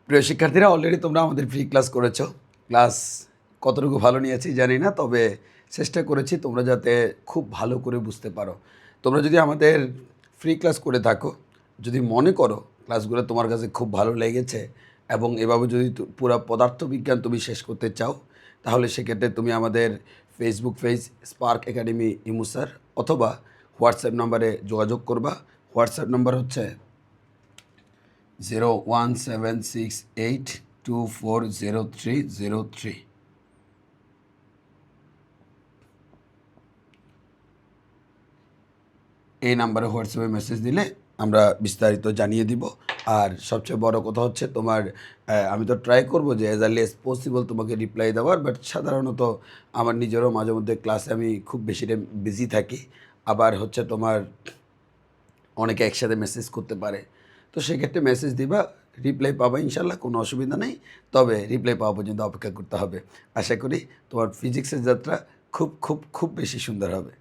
প্রিয় শিক্ষার্থীরা, অলরেডি তোমরা আমাদের ফ্রি ক্লাস করেছো। ক্লাস কতটুকু ভালো নিয়েছি জানি না, তবে চেষ্টা করেছি তোমরা যাতে খুব ভালো করে বুঝতে পারো। তোমরা যদি আমাদের ফ্রি ক্লাস করে থাকো, যদি মনে করো ক্লাসগুলো তোমার কাছে খুব ভালো লেগেছে এবং এভাবে যদি পুরো পদার্থবিজ্ঞান তুমি শেষ করতে চাও, তাহলে সেক্ষেত্রে তুমি আমাদের ফেসবুক পেজ স্পার্ক একাডেমি ইমু স্যার অথবা হোয়াটসঅ্যাপ নাম্বারে যোগাযোগ করবা। হোয়াটসঅ্যাপ নাম্বার হচ্ছে 01768240303। এই নাম্বারে হোয়াটসঅ্যাপে মেসেজ দিলে আমরা বিস্তারিত জানিয়ে দিব। আর সবচেয়ে বড় কথা হচ্ছে তোমার আমি তো ট্রাই করব যে অ্যাজ আর্লি অ্যাজ পসিবল তোমাকে রিপ্লাই দেওয়ার, বাট সাধারণত আমার নিজেরও মাঝে মধ্যে ক্লাসে আমি খুব বেশি টাইম বিজি থাকি। আবার হচ্ছে তোমার অনেকে একসাথে মেসেজ করতে পারে, তো সেক্ষেত্রে মেসেজ দিবা, রিপ্লাই পাবা ইনশাল্লাহ, কোনো অসুবিধা নেই। তবে রিপ্লাই পাওয়া পর্যন্ত অপেক্ষা করতে হবে। আশা করি তোমার ফিজিক্সের যাত্রা খুব খুব খুব বেশি সুন্দর হবে।